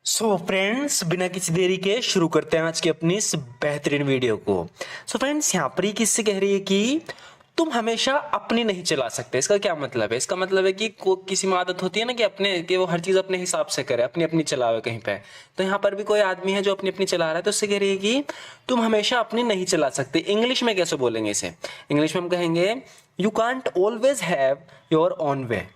So friends, बिना किसी देरी के शुरू करते हैं आज की अपनी इस बेहतरीन वीडियो को। सो फ्रेंड्स, यहाँ पर ये किससे कह रही है कि तुम हमेशा अपनी नहीं चला सकते। इसका क्या मतलब है? इसका मतलब है कि किसी में आदत होती है ना कि अपने कि वो हर चीज अपने हिसाब से करे, अपनी अपनी चलावे कहीं पे। तो यहाँ पर भी कोई आदमी है जो अपनी अपनी चला रहा है, तो उससे कह रही है कि तुम हमेशा अपनी नहीं चला सकते। इंग्लिश में कैसे बोलेंगे इसे? इंग्लिश में हम कहेंगे you can't always have your own way.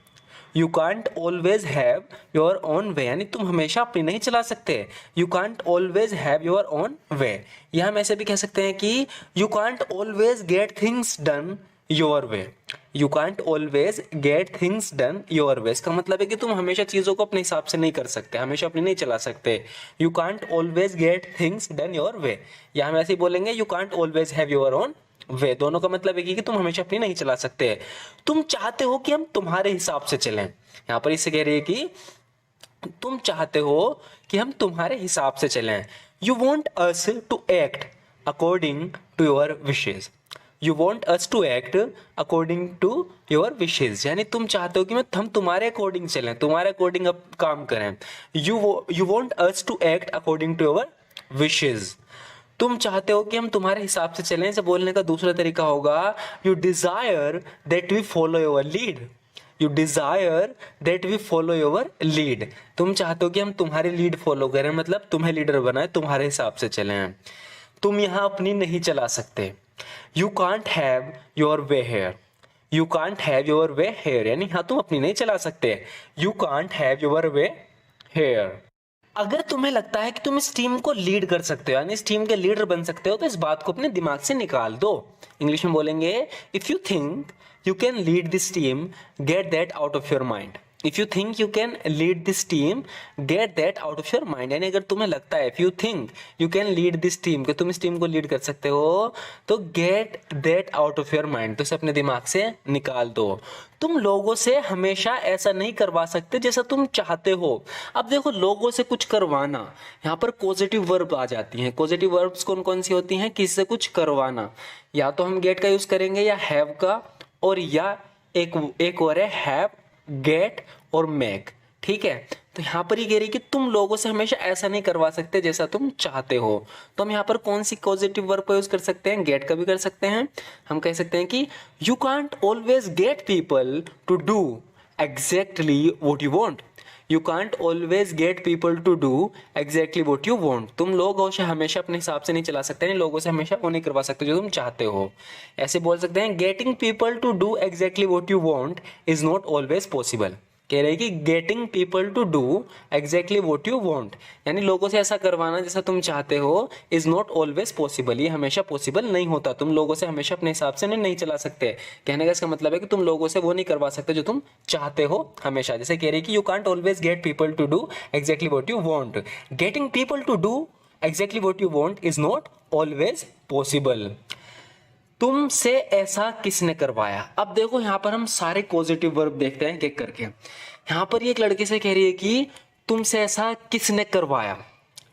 You can't always have your own way, यानी तुम हमेशा अपनी नहीं चला सकते। You can't always have your own way. या हम ऐसे भी कह सकते हैं कि you can't always get things done your way. You can't always get things done your way, इसका मतलब है कि तुम हमेशा चीजों को अपने हिसाब से नहीं कर सकते, हमेशा अपनी नहीं चला सकते। You can't always get things done your way. या हम ऐसे ही बोलेंगे you can't always have your own way. दोनों का मतलब है कि तुम हमेशा अपनी नहीं चला सकते। तुम चाहते हो कि हम तुम्हारे हिसाब से चलें। यहां पर इससे कह रही है कि तुम चाहते हो कि हम तुम्हारे हिसाब से चलें। You want us to act according to your wishes. You want us to act according to your wishes, यानी तुम चाहते हो कि हम तुम्हारे अकॉर्डिंग चलें, तुम्हारे अकॉर्डिंग अब काम करें। You want us to act according to your wishes. तुम चाहते हो कि हम तुम्हारे हिसाब से चलें। इसे बोलने का दूसरा तरीका होगा you desire that we follow your lead. You desire that we follow your lead. तुम चाहते हो कि हम तुम्हारी लीड फॉलो करें, मतलब तुम्हें लीडर बनाए, तुम्हारे हिसाब से चलें। तुम यहां अपनी नहीं चला सकते। You can't have your way here. You can't have your way here, यानी हाँ तुम अपनी नहीं चला सकते। You can't have your way here. अगर तुम्हें लगता है कि तुम इस टीम को लीड कर सकते हो, यानी इस टीम के लीडर बन सकते हो, तो इस बात को अपने दिमाग से निकाल दो। इंग्लिश में बोलेंगे if you think you can lead this team, get that out of your mind. If you think you can lead this team, get that out of your mind, यानी अगर तुम्हें लगता है if you think you can lead this team, कि तुम इस team को lead कर सकते हो, तो get that out of your mind, तो इसे अपने दिमाग से निकाल दो। तुम लोगों से हमेशा ऐसा नहीं करवा सकते जैसा तुम चाहते हो। अब देखो, लोगों से कुछ करवाना, यहाँ पर पॉजिटिव वर्ब आ जाती हैं। पॉजिटिव वर्ब्स कौन कौन सी होती हैं? किसी से कुछ करवाना, या तो हम गेट का यूज करेंगे या हैव का, और या एक और है हैव, गेट और मेक। ठीक है, तो यहाँ पर ये कह रही कि तुम लोगों से हमेशा ऐसा नहीं करवा सकते जैसा तुम चाहते हो। तो हम यहाँ पर कौन सी पॉजिटिव वर्ब का यूज कर सकते हैं? गेट का भी कर सकते हैं। हम कह सकते हैं कि you can't always get people to do exactly what you want. You can't always get people to do exactly what you want. तुम लोगों से हमेशा अपने हिसाब से नहीं चला सकते, नहीं लोगों से हमेशा वो नहीं करवा सकते जो तुम चाहते हो। ऐसे बोल सकते हैं getting people to do exactly what you want is not always possible. कह रहे हैं कि getting people to do exactly what you want, यानी लोगों से ऐसा करवाना जैसा तुम चाहते हो, इज नॉट ऑलवेज पॉसिबल, ये हमेशा पॉसिबल नहीं होता। तुम लोगों से हमेशा अपने हिसाब से नहीं चला सकते। कहने का इसका मतलब है कि तुम लोगों से वो नहीं करवा सकते जो तुम चाहते हो हमेशा। जैसे कह रही कि you can't always get people to do exactly what you want. Getting people to do exactly what you want is not always possible. तुमसे ऐसा किसने करवाया? अब देखो, यहां पर हम सारे पॉजिटिव वर्ब देखते हैं एक करके। यहां पर ये एक लड़के से कह रही है कि तुमसे ऐसा किसने करवाया।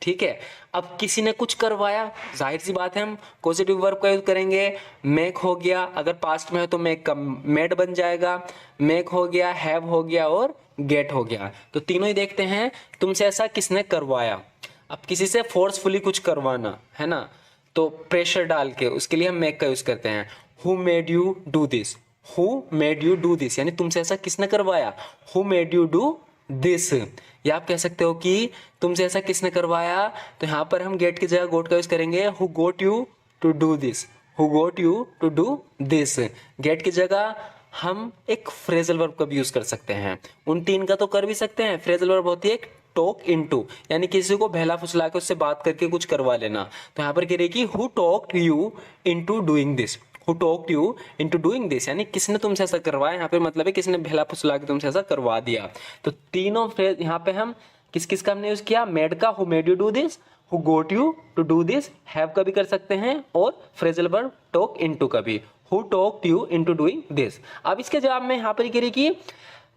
ठीक है, अब किसी ने कुछ करवाया, जाहिर सी बात है हम पॉजिटिव वर्ब का यूज करेंगे। मेक हो गया, अगर पास्ट में है तो मेक का मेड बन जाएगा। मेक हो गया, हैव हो गया और गेट हो गया। तो तीनों ही देखते हैं। तुमसे ऐसा किसने करवाया, अब किसी से फोर्सफुली कुछ करवाना है ना, तो प्रेशर डाल के उसके लिए हम मेक का यूज करते हैं। Who made you do this. Who made you do this, यानी तुमसे ऐसा किसने करवाया। Who made you do this. या आप कह सकते हो कि तुमसे ऐसा किसने करवाया, तो यहां पर हम गेट की जगह गोट का यूज करेंगे। Who got you to do this. Who got you to do this. Get की जगह हम एक फ्रेजल वर्ब का भी यूज कर सकते हैं। उन तीन का तो कर भी सकते हैं। फ्रेजल वर्ब होती है टॉक इनटू, यानी किसी को बहला फुसला के उससे बात करके कुछ करवा लेना। तो यहाँ पर कह रही है कि who talked you into doing this. Who talked you into doing this, यानी किसने तुमसे ऐसा करवाया। यहाँ पे मतलब है किसने बहला फुसला के तुमसे ऐसा करवा दिया। तो तीनों फ्रेज यहाँ पे हम किस किस का हमने यूज किया? मेड का, who made you do this, who got you to do this, have का भी कर सकते हैं, और फ्रेजल वर्ब टॉक इनटू का भी, who talked you into doing this. अब इसके जवाब में यहाँ पर कह रही कि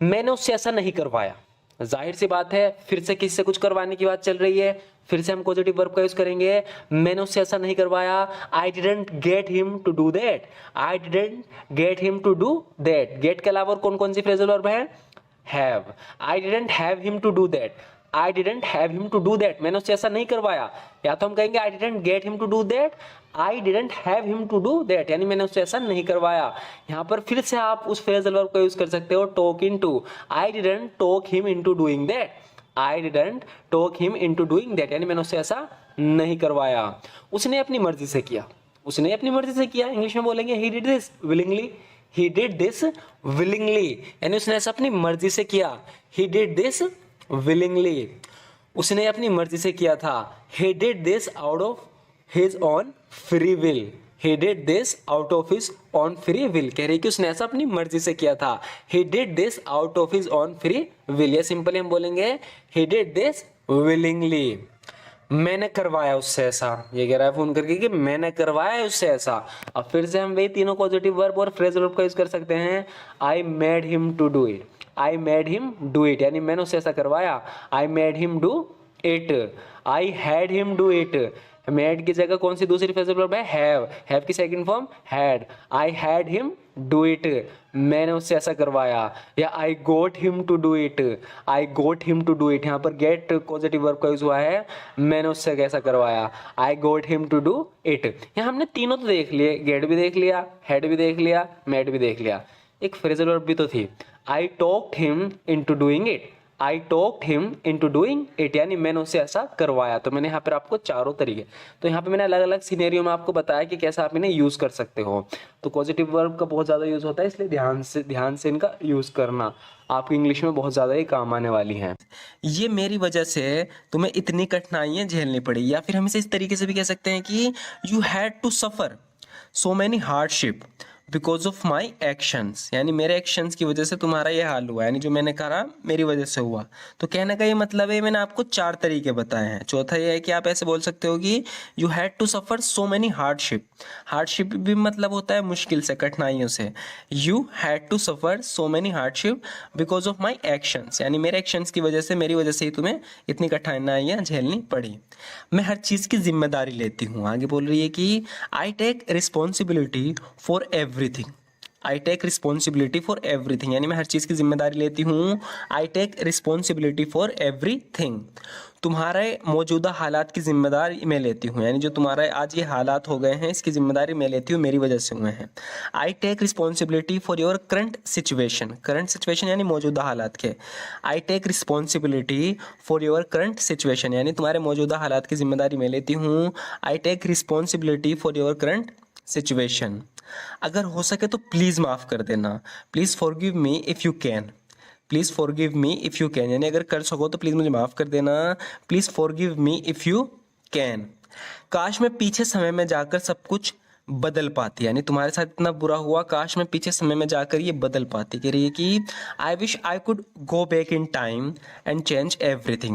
मैंने उससे ऐसा नहीं करवाया। जाहिर सी बात है, फिर से किसी से कुछ करवाने की बात चल रही है, फिर से हम पॉजिटिव वर्ब का यूज करेंगे। मैंने उससे ऐसा नहीं करवाया। I didn't get him to do that. I didn't get him to do that. Get के अलावा और कौन कौन सी फ्रेजल वर्ब है? Have. I didn't have him to do that. I didn't have him to do that, मैंने उससे ऐसा नहीं करवाया। या तो हम कहेंगे I didn't get him to do that, I didn't have him to do that, यानी मैंने उससे ऐसा नहीं करवाया। यहाँ पर फिर से आप उस फ्रेजल वर्ब का यूज कर सकते हो talk into, I didn't talk him into doing that, I didn't talk him into doing that, यानी मैंने उससे ऐसा नहीं करवाया। उसने अपनी मर्जी से किया, उसने अपनी मर्जी से किया, इंग्लिश में बोलेंगे he did this willingly, he did this willingly, यानी उसने ऐसा अपनी मर्जी से किया। ही डिड दिस विलिंगली, उसने अपनी मर्जी से किया था। he did this out of his own free will, he did this out of his own free will, कह रही कि उसने ऐसा अपनी मर्जी से किया था। he did this out of his own free will, या सिंपली हम बोलेंगे he did this willingly, मैंने करवाया उससे ऐसा। ये कह रहा है फोन करके कि मैंने करवाया उससे ऐसा। अब फिर से हम वही तीनों पॉजिटिव वर्ब और फ्रेजल वर्ब का यूज कर सकते हैं। I made him to do it, I made him do it, यानी मैंने उससे ऐसा करवाया। I made him do it, I had him do it, made की जगह कौन सी दूसरी फ्रेजल वर्ब है, हैव की second form had, I had him do it, मैंने उससे ऐसा करवाया। या I got him to do it, I got him to do it, यहाँ पर गेट पॉजिटिव वर्ब का यूज हुआ है, मैंने उससे कैसा करवाया, I got him to do it. यहाँ हमने तीनों तो देख लिए, गेट भी देख लिया, हैड भी देख लिया, मेड भी देख लिया, एक फ्रेजल वर्ब भी तो थी, I talked him into doing it, I talked him into doing it, यानी मैंने उससे ऐसा करवाया। तो मैंने यहाँ पर आपको चारों तरीके, तो यहाँ पे मैंने अलग अलग सिनेरियो में आपको बताया कि कैसा आप इन्हें यूज कर सकते हो। तो पॉजिटिव वर्ब का बहुत ज़्यादा यूज होता है, इसलिए ध्यान से इनका यूज करना, आपकी इंग्लिश में बहुत ज़्यादा ही काम आने वाली हैं। ये मेरी वजह से तुम्हें इतनी कठिनाइयाँ झेलनी पड़ी, या फिर हम इसे इस तरीके से भी कह सकते हैं कि you had to suffer so many hardship because of my actions, यानी मेरे एक्शंस की वजह से तुम्हारा ये हाल हुआ, यानी जो मैंने करा मेरी वजह से हुआ। तो कहने का ये मतलब है, मैंने आपको 4 तरीके बताए हैं। चौथा ये है कि आप ऐसे बोल सकते हो कि you had to suffer so many hardship, hardship भी मतलब होता है मुश्किल से, कठिनाइयों से। You had to suffer so many hardship because of my actions, यानी मेरे एक्शंस की वजह से, मेरी वजह से ही तुम्हें इतनी कठिनाइयाँ झेलनी पड़ी। मैं हर चीज़ की जिम्मेदारी लेती हूँ, आगे बोल रही है कि I take responsibility for everything, I take responsibility for everything, यानी मैं हर चीज़ की जिम्मेदारी लेती हूँ। I take responsibility for everything, तुम्हारे मौजूदा हालात की जिम्मेदारी मैं लेती हूँ, यानी जो तुम्हारे आज ये हालात हो गए हैं इसकी जिम्मेदारी मैं लेती हूँ, मेरी वजह से हुए हैं। I take responsibility for your current situation यानी मौजूदा हालात के। I take responsibility for your current situation, यानी तुम्हारे मौजूदा हालात की जिम्मेदारी मैं लेती हूँ। I take responsibility for your current situation. अगर हो सके तो प्लीज़ माफ़ कर देना, please forgive me if you can, please forgive me if you can, यानी अगर कर सको तो प्लीज़ मुझे माफ़ कर देना, please forgive me if you can. काश मैं पीछे समय में जाकर सब कुछ बदल पाती, यानी तुम्हारे साथ इतना बुरा हुआ, काश मैं पीछे समय में जाकर ये बदल पाती। कह रही है कि I wish I could go back in time and change everything,